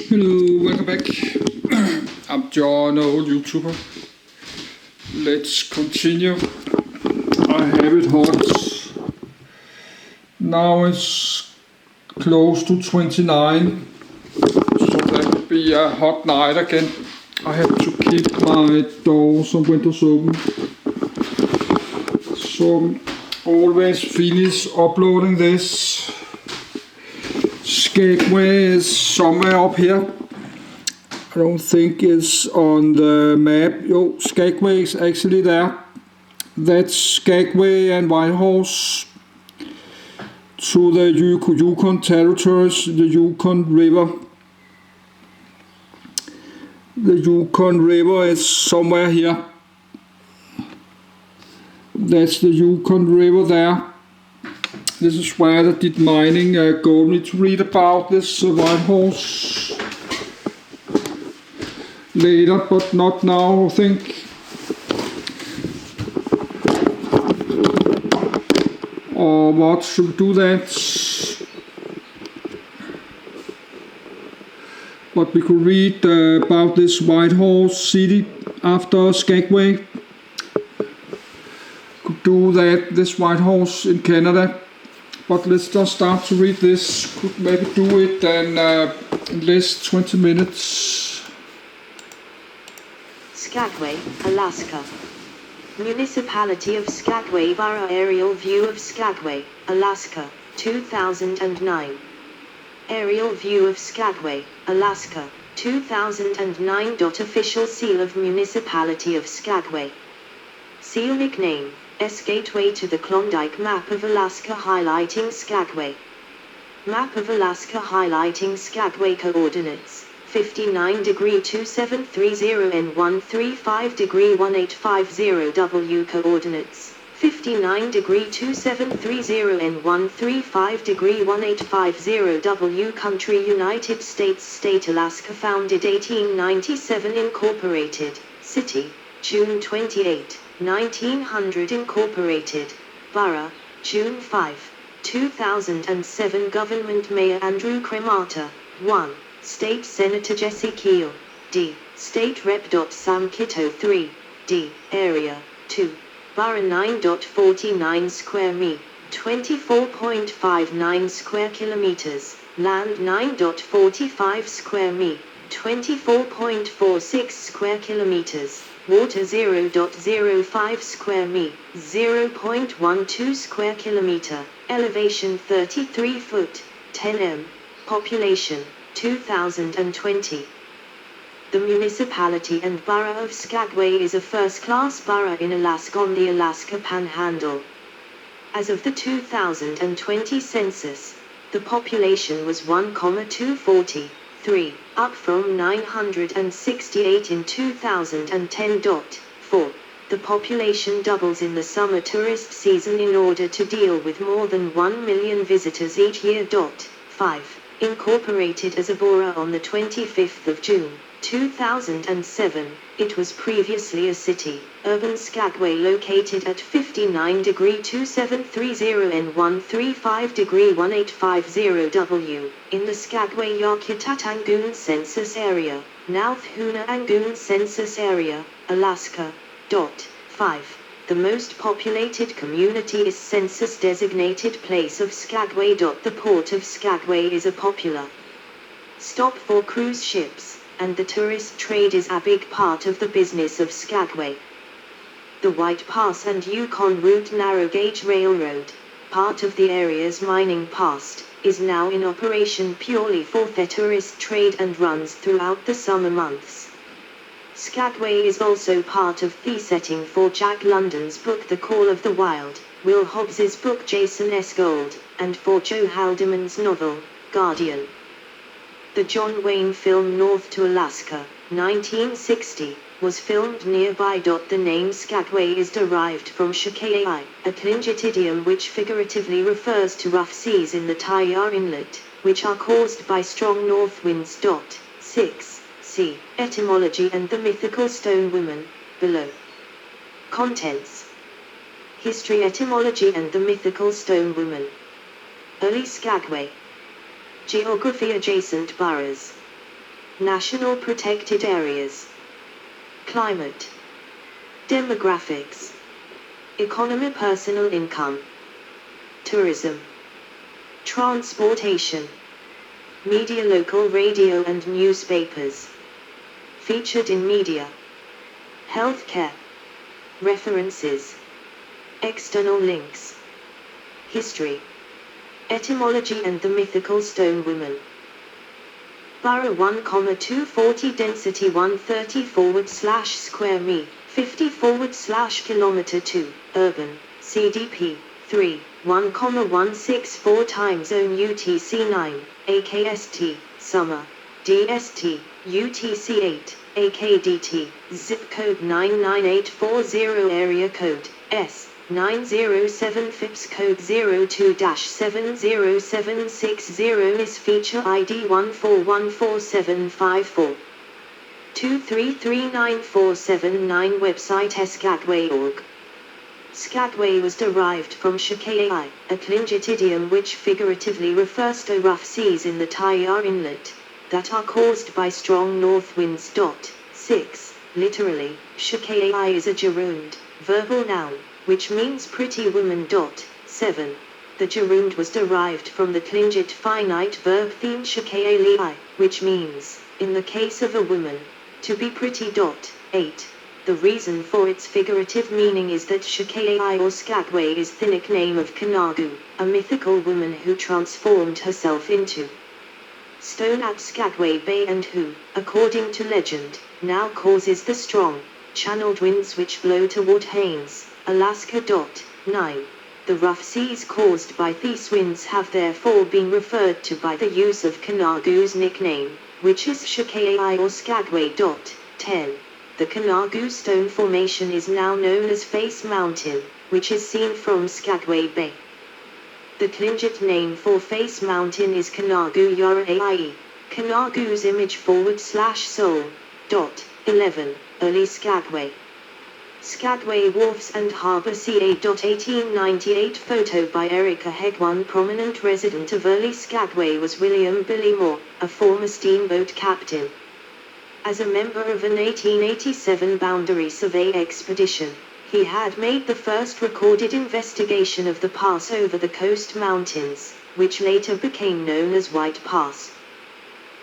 Hello, welcome back. I'm John, an old YouTuber. Let's continue. I have it hot. Now it's close to 29, so that will be a hot night again. I have to keep my doors and windows open. So always finish uploading this. Skagway is somewhere up here. I don't think it's on the map. Oh, Skagway is actually there. That's Skagway and Whitehorse to the Yukon territories, the Yukon River. The Yukon River is somewhere here. That's the Yukon River there. This is where they did mining. Go need to read about this Whitehorse later, but not now, I think. Or what, should do that? But we could read about this Whitehorse city after Skagway. Could do that, this Whitehorse in Canada. But let's just start to read this. Could maybe do it in less 20 minutes. Skagway, Alaska. Municipality of Skagway Borough Aerial view of Skagway, Alaska, 2009. Aerial view of Skagway, Alaska, 2009. Official seal of Municipality of Skagway. Seal nickname, S Gateway to the Klondike map of Alaska highlighting Skagway. Map of Alaska highlighting Skagway coordinates. 59 degree 2730 N 135 degree 1850 W coordinates 59 degree 2730 N 135 degree 1850 W country United States state Alaska founded 1897 Incorporated city June 28 1900 Incorporated borough June 5 2007 Government Mayor Andrew Cremata 1 State Senator Jesse Keel, D. State Rep. Sam Kitto 3, D. Area, 2. Borough 9.49 square mi, 24.59 square kilometers, land 9.45 square mi, 24.46 square kilometers, water 0.05 square mi, 0.12 square kilometer, elevation 33 foot, 10 m, population 2020. The municipality and borough of Skagway is a first-class borough in Alaska on the Alaska Panhandle. As of the 2020 census, the population was 1,243, up from 968 in 2010. 4. The population doubles in the summer tourist season in order to deal with more than 1 million visitors each year. 5. Incorporated as a borough on the 25th of June, 2007, it was previously a city, urban Skagway located at 59 degree 2730 N 135 degree 1850 W, in the Skagway-Yakutat-Angoon Census Area, now Hoonah-Angoon Census Area, Alaska. 5. The most populated community is census-designated place of Skagway. The port of Skagway is a popular stop for cruise ships, and the tourist trade is a big part of the business of Skagway. The White Pass and Yukon Route narrow-gauge railroad, part of the area's mining past, is now in operation purely for the tourist trade and runs throughout the summer months. Skagway is also part of the setting for Jack London's book The Call of the Wild, Will Hobbs's book Jason S. Gold, and for Joe Haldeman's novel, Guardian. The John Wayne film North to Alaska, 1960, was filmed nearby. The name Skagway is derived from Shaka'ai, a Tlingit idiom which figuratively refers to rough seas in the Tayar Inlet, which are caused by strong north winds. 6. See etymology and the mythical stone woman, below. Contents. History, etymology and the mythical stone woman. Early Skagway. Geography, adjacent boroughs. National Protected Areas. Climate. Demographics. Economy, personal income. Tourism. Transportation. Media, local radio and newspapers. Featured in media. Healthcare. References. External links. History. Etymology and the mythical stone woman. Borough 1,240 density 130/square me, 50/km 2, urban, CDP, 3, 1,164 time zone UTC 9, AKST, summer, DST, UTC 8, AKDT, zip code 99840 area code, S. 907 FIPS code 02-707660 is feature ID 1414754. 2339479 website Skagway.org. Skagway was derived from Shakei, a Tlingit idiom which figuratively refers to rough seas in the Tayar Inlet that are caused by strong north winds. 6. Literally, Shakei is a gerund, verbal noun, which means pretty woman. 7. The gerund was derived from the Tlingit finite verb theme Shakei, which means, in the case of a woman, to be pretty. 8. The reason for its figurative meaning is that Shakei or Skagway is the nickname of Kanagu, a mythical woman who transformed herself into stone at Skagway Bay and who, according to legend, now causes the strong, channeled winds which blow toward Haines, Alaska. 9. The rough seas caused by these winds have therefore been referred to by the use of Kanagu's nickname, which is Shakei or Skagway. 10. The Kanagu Stone Formation is now known as Face Mountain, which is seen from Skagway Bay. The Tlingit name for Face Mountain is Kanagu Yara. Kanagu's image /soul. 11. Early Skagway. Skagway Wharfs and Harbour ca. 1898 photo by Erica Hegg. One prominent resident of early Skagway was William Billy Moore, a former steamboat captain. As a member of an 1887 boundary survey expedition, he had made the first recorded investigation of the pass over the coast mountains, which later became known as White Pass.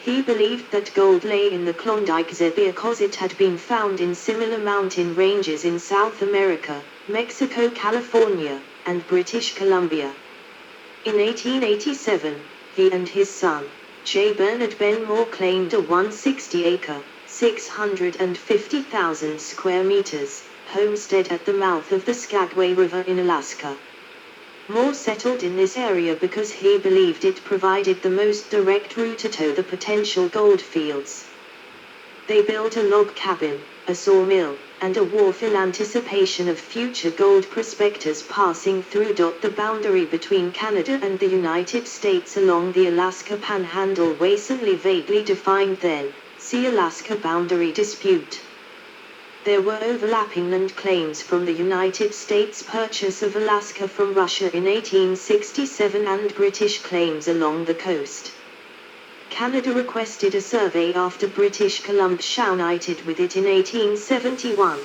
He believed that gold lay in the Klondike because it had been found in similar mountain ranges in South America, Mexico, California, and British Columbia. In 1887, he and his son, J. Bernard Ben Moore, claimed a 160-acre, 650,000 square meters, homestead at the mouth of the Skagway River in Alaska. Moore settled in this area because he believed it provided the most direct route to the potential gold fields. They built a log cabin, a sawmill, and a wharf in anticipation of future gold prospectors passing through. The boundary between Canada and the United States along the Alaska Panhandle wasn't vaguely defined then. See Alaska Boundary Dispute. There were overlapping land claims from the United States' purchase of Alaska from Russia in 1867 and British claims along the coast. Canada requested a survey after British Columbia united with it in 1871,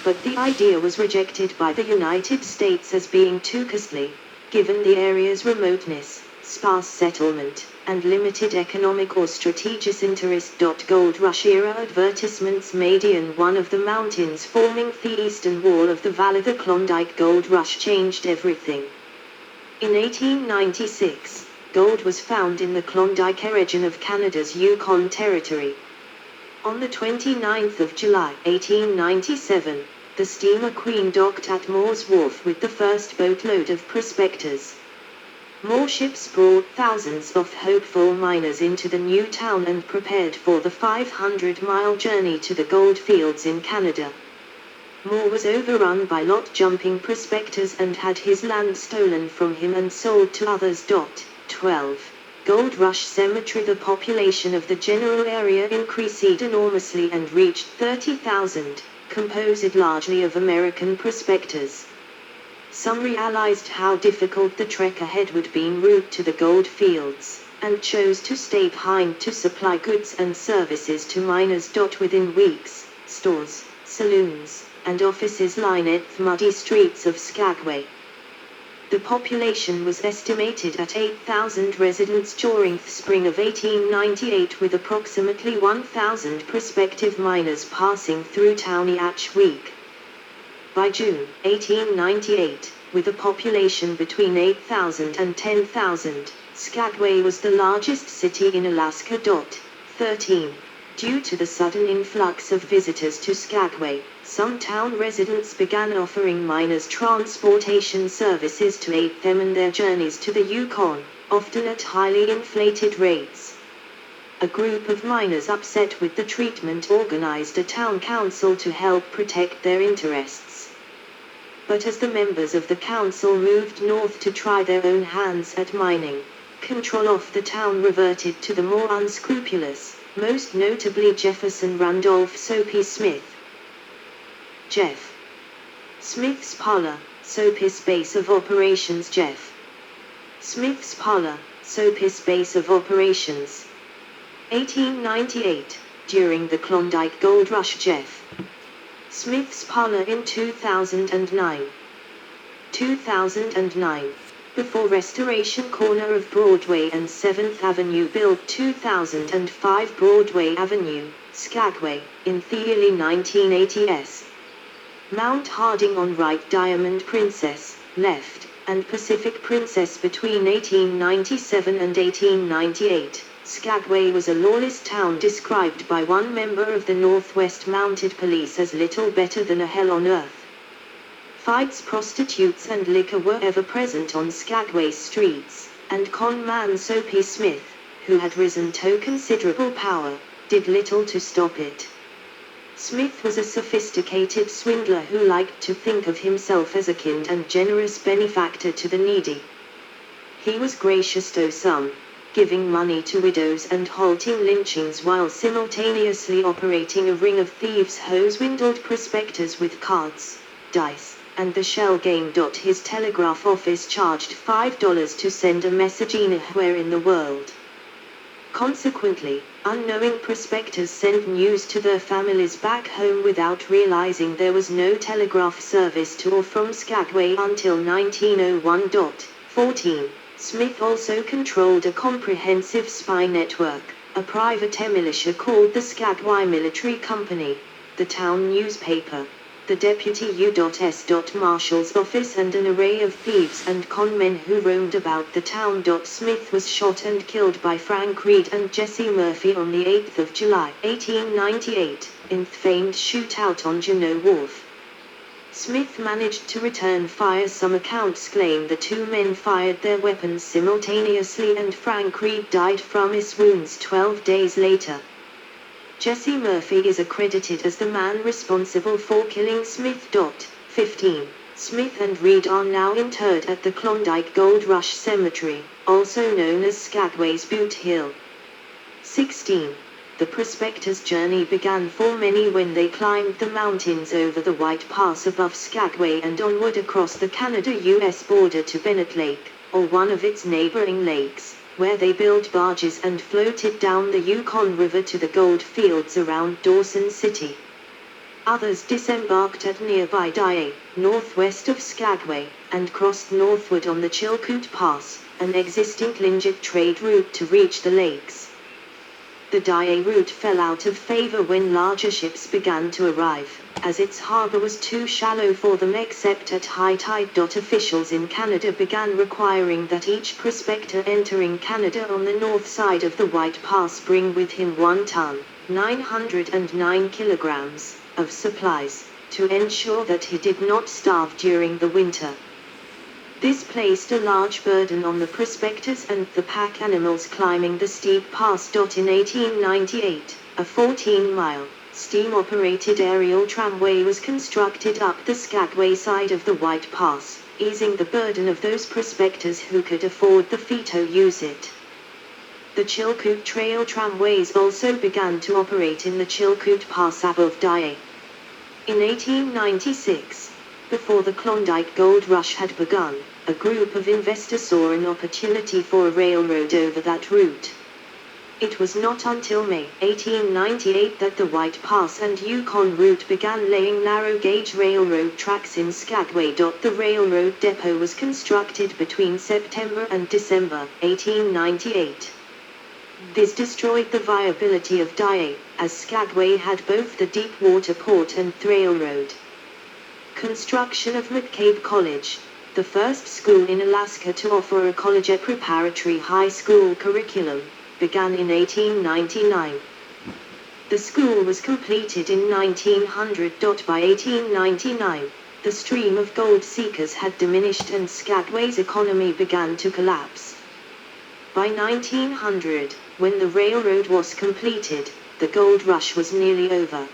but the idea was rejected by the United States as being too costly, given the area's remoteness, sparse settlement, and limited economic or strategic interest. Gold Rush era advertisements made in one of the mountains forming the eastern wall of the valley. The Klondike Gold Rush changed everything. In 1896, gold was found in the Klondike region of Canada's Yukon Territory. On the 29th of July 1897, the steamer Queen docked at Moore's Wharf with the first boatload of prospectors. More ships brought thousands of hopeful miners into the new town and prepared for the 500-mile journey to the gold fields in Canada. Moore was overrun by lot-jumping prospectors and had his land stolen from him and sold to others. 12. Gold Rush Cemetery. The population of the general area increased enormously and reached 30,000, composed largely of American prospectors. Some realized how difficult the trek ahead would be en route to the gold fields, and chose to stay behind to supply goods and services to miners. Within weeks, stores, saloons, and offices lined the muddy streets of Skagway. The population was estimated at 8,000 residents during the spring of 1898, with approximately 1,000 prospective miners passing through town each week. By June 1898, with a population between 8,000 and 10,000, Skagway was the largest city in Alaska. 13. Due to the sudden influx of visitors to Skagway, some town residents began offering miners transportation services to aid them in their journeys to the Yukon, often at highly inflated rates. A group of miners upset with the treatment organized a town council to help protect their interests. But as the members of the council moved north to try their own hands at mining, control of the town reverted to the more unscrupulous, most notably Jefferson Randolph Soapy Smith. Jeff Smith's parlor, Soapy's base of operations. Jeff Smith's parlor, Soapy's base of operations. 1898, during the Klondike Gold Rush. Jeff Smith's parlor in 2009. 2009. Before restoration, corner of Broadway and 7th Avenue. Built 2005. Broadway Avenue, Skagway, in the early 1980s. Mount Harding on right. Diamond Princess, left, and Pacific Princess between 1897 and 1898. Skagway was a lawless town described by one member of the Northwest Mounted Police as little better than a hell on earth. Fights, prostitutes and liquor were ever present on Skagway streets, and con man Soapy Smith, who had risen to considerable power, did little to stop it. Smith was a sophisticated swindler who liked to think of himself as a kind and generous benefactor to the needy. He was gracious to some, giving money to widows and halting lynchings while simultaneously operating a ring of thieves who swindled prospectors with cards, dice, and the shell game. His telegraph office charged $5 to send a message anywhere in the world. Consequently, unknowing prospectors sent news to their families back home without realizing there was no telegraph service to or from Skagway until 1901. 14. Smith also controlled a comprehensive spy network, a private militia called the Skagway Military Company, the town newspaper, the deputy U.S. Marshal's office, and an array of thieves and con men who roamed about the town. Smith was shot and killed by Frank Reed and Jesse Murphy on the 8th of July, 1898, in the famed shootout on Juneau Wharf. Smith managed to return fire. Some accounts claim the two men fired their weapons simultaneously and Frank Reed died from his wounds 12 days later. Jesse Murphy is accredited as the man responsible for killing Smith. 15. Smith and Reed are now interred at the Klondike Gold Rush Cemetery, also known as Skagway's Boot Hill. 16. The prospectors' journey began for many when they climbed the mountains over the White Pass above Skagway and onward across the Canada-US border to Bennett Lake, or one of its neighboring lakes, where they built barges and floated down the Yukon River to the gold fields around Dawson City. Others disembarked at nearby Dye, northwest of Skagway, and crossed northward on the Chilkoot Pass, an existing Klondike trade route to reach the lakes. The Dye route fell out of favor when larger ships began to arrive, as its harbor was too shallow for them except at high tide. Officials in Canada began requiring that each prospector entering Canada on the north side of the White Pass bring with him 1 ton, 909 kilograms, of supplies, to ensure that he did not starve during the winter. This placed a large burden on the prospectors and the pack animals climbing the steep pass. In 1898, a 14-mile, steam-operated aerial tramway was constructed up the Skagway side of the White Pass, easing the burden of those prospectors who could afford the fee to use it. The Chilkoot Trail tramways also began to operate in the Chilkoot Pass above Dye. In 1896, Before the Klondike Gold Rush had begun, a group of investors saw an opportunity for a railroad over that route. It was not until May 1898 that the White Pass and Yukon route began laying narrow-gauge railroad tracks in Skagway. The railroad depot was constructed between September and December 1898. This destroyed the viability of Dye, as Skagway had both the deep water port and railroad. Construction of McCabe College, the first school in Alaska to offer a college preparatory high school curriculum, began in 1899. The school was completed in 1900. By 1899, the stream of gold seekers had diminished and Skagway's economy began to collapse. By 1900, when the railroad was completed, the gold rush was nearly over.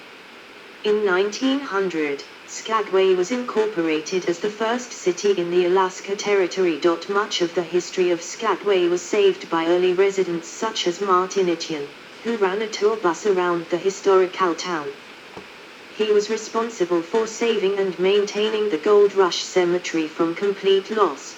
In 1900, Skagway was incorporated as the first city in the Alaska Territory. Much of the history of Skagway was saved by early residents such as Martin Etienne, who ran a tour bus around the historical town. He was responsible for saving and maintaining the Gold Rush Cemetery from complete loss.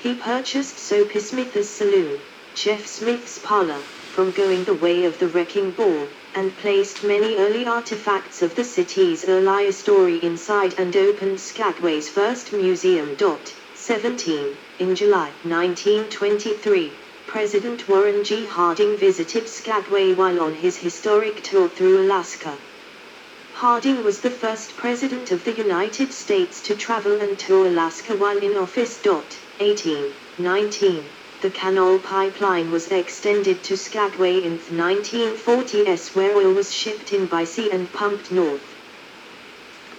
He purchased Soapy Smith's saloon, Jeff Smith's parlor, from going the way of the wrecking ball, and placed many early artifacts of the city's earlier story inside and opened Skagway's first museum. 17. In July 1923, President Warren G. Harding visited Skagway while on his historic tour through Alaska. Harding was the first president of the United States to travel and tour Alaska while in office. 18. 19. The canal pipeline was extended to Skagway in the 1940s, where oil was shipped in by sea and pumped north.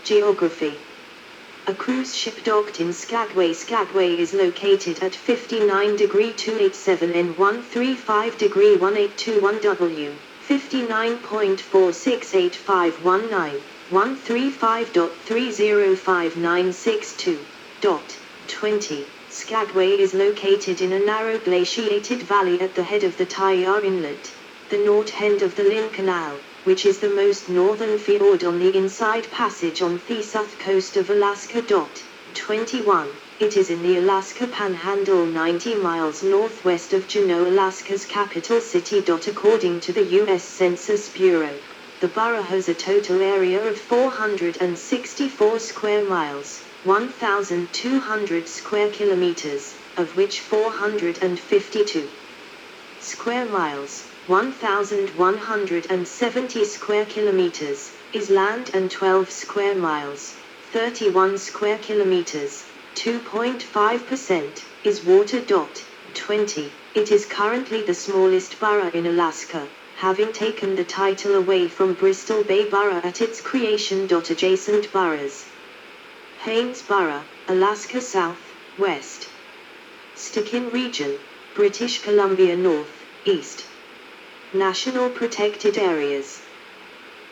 Geography. A cruise ship docked in Skagway. Skagway is located at 59°287 N 135°1821 W, 59.468519, 135.305962. 20. Skagway is located in a narrow glaciated valley at the head of the Tyar Inlet, the north end of the Lynn Canal, which is the most northern fjord on the Inside Passage on the south coast of Alaska. 21. It is in the Alaska Panhandle 90 miles northwest of Juneau, Alaska's capital city. According to the U.S. Census Bureau, the borough has a total area of 464 square miles. 1,200 square kilometers, of which 452 square miles, 1,170 square kilometers, is land, and 12 square miles, 31 square kilometers, 2.5%, is water. 20. It is currently the smallest borough in Alaska, having taken the title away from Bristol Bay Borough at its creation. Adjacent boroughs: Haines Borough, Alaska South, West. Stikine Region, British Columbia North, East. National Protected Areas: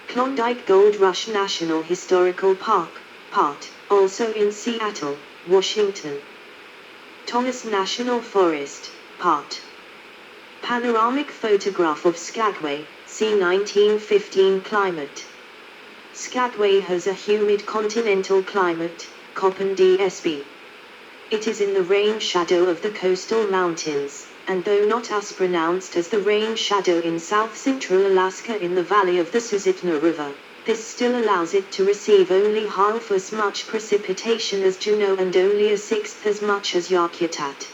Klondike Gold Rush National Historical Park, part, also in Seattle, Washington. Thomas National Forest, part. Panoramic photograph of Skagway, see 1915 climate. Skagway has a humid continental climate, Köppen DSB. It is in the rain shadow of the coastal mountains, and though not as pronounced as the rain shadow in south-central Alaska in the valley of the Susitna River, this still allows it to receive only half as much precipitation as Juneau and only a sixth as much as Yakutat.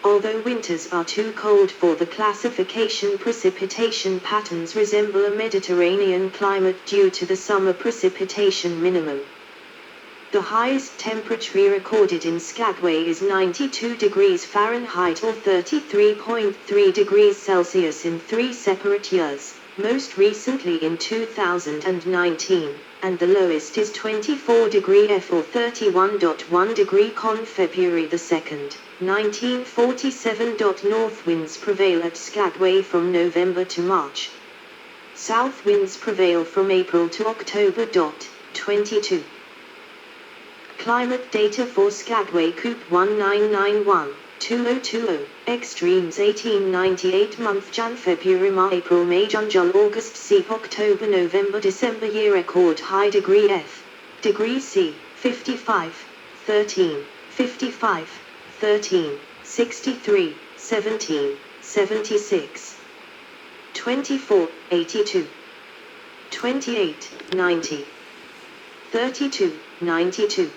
Although winters are too cold for the classification, precipitation patterns resemble a Mediterranean climate due to the summer precipitation minimum. The highest temperature recorded in Skagway is 92 degrees Fahrenheit or 33.3 degrees Celsius in 3 separate years, most recently in 2019, and the lowest is 24 degree F or 31.1 degree Con February 2nd, 1947. North winds prevail at Skagway from November to March. South winds prevail from April to October. 22. Climate data for Skagway Coop 1991-2020, extremes 1898 month Jan February Ma April May June July August C October November December year record high degree F, degree C, 55, 13, 55, 13, 63, 17, 76, 24, 82, 28, 90, 32, 92,